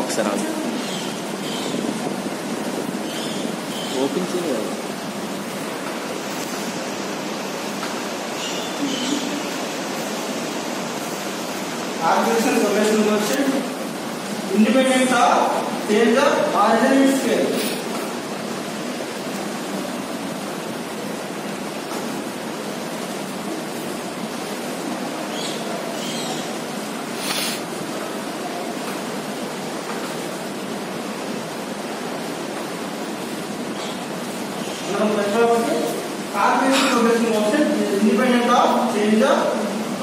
ఒకసారి ఓపెన్ చేయాలి. Artificial summation question independent of change of origin and scale. Artificial summation question is independent of change of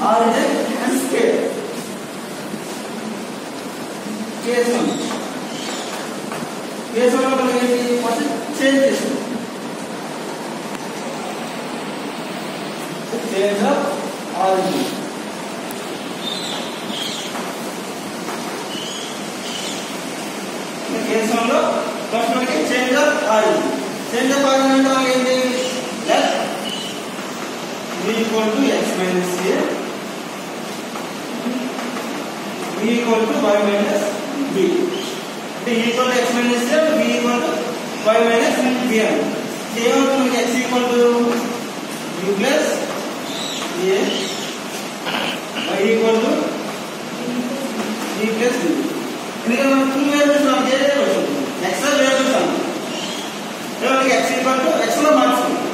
origin and scale. Case 1 first change this change of origin. Case 1 lo first మనకి change of origin అంటే ఏంటి x v equal to x minus a v equal to y minus b అంటే equal to x minus a v equal to y minus b అని ఏమవుతుంది x equal to v plus a y equal to v plus b ఎందుకంటే మనం 2 variables మనం చేయాలి x variables అన్న మనకి x equal to x లో మార్చుకుంటాం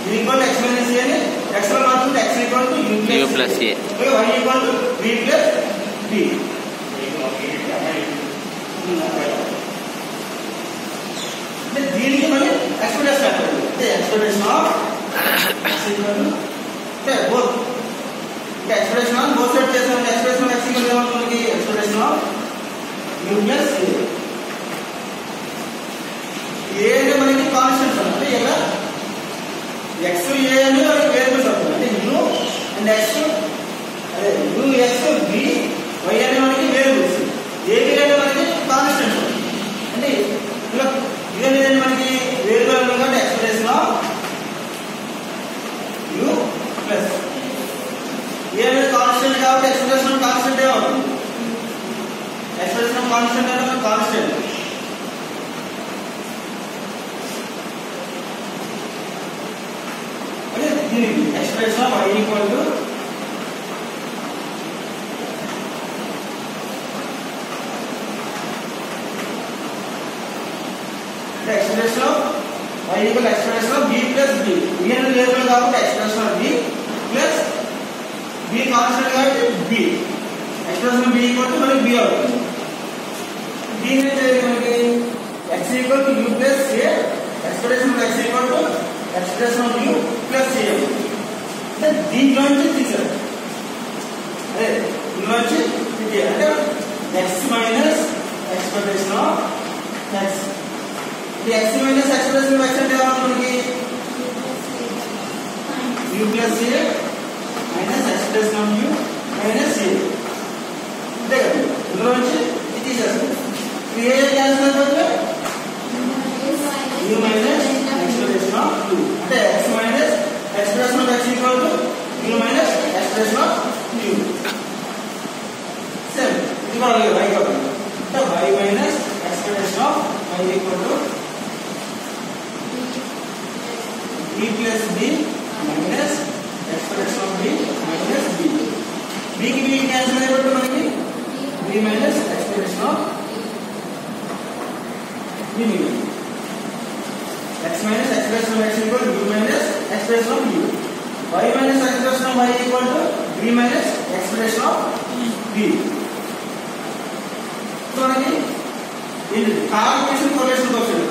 v equal to x minus a ని x లో మార్చుకుంటే x equal to u plus a y equal to v plus b అంటే దీనికి మనం ఎక్స్ప్రెషన్ పెట్టాలి అంటే expression of x equal to అంటే బోత్ అంటే ఎక్స్ప్రెషన్ ఆఫ్ బోత్ సైడ్ చేసాం expression of x equal to మనకి expression of u plus a a అంటే మనకి కాన్స్టెంట్ అంటే ఇలా x a అని మనకి వేరియబుల్స్ అవుతుంది అంటే u అండ్ x అదే u x b y అని మనకి వేరియబుల్స్ a b అంటే మనకి కాన్స్టెంట్ అంటే ఇలా ఇదేంటి మనకి వేరియబుల్ అంటే expression of u plus a అనేది కాన్స్టెంట్ కాబట్టి ఎక్స్ప్రెషన్ ఆఫ్ కాన్స్టెంట్ ఏ అవుతుంది ఎక్స్ప్రెషన్ ఆఫ్ కాన్స్టెంట్ అంటే constant expression of y equal to the expression of y equal to expression of b plus b b అనేది variable కాబట్టి expression of b plus b constant కాబట్టి b expression of b equal to మనకి b అవుతుంది b అనేది మనకి x equal to u plus a expression of x equal to expression of u plus a దీంట్లో నుంచి తీసారు అదే దీంట్లో నుంచి అంటే x minus expression of x ఇది x minus expression of x అంటే మనకి u plus a minus expression of u minus a అంతే కదా ఇందులో నుంచి ఇది తీసేస్తారు ఇది ఏ క్యాన్సిల్ అయిపోతుంది u మైనస్ ఎక్స్ప్రెషన్ ఆఫ్ 2 అంటే x minus expression of x equal to u minus expression of u same ఇది మనం y కాబట్టి అంటే y minus expression of y equal to b plus b minus expression of b minus b b కి b cancel అయిపోతుంది మనకి b minus expression of b x minus expression of x equal to u minus expression of u y minus expression of y equal to b minus expression of b so మనకి ఇది కార్టిలేషన్ coalition question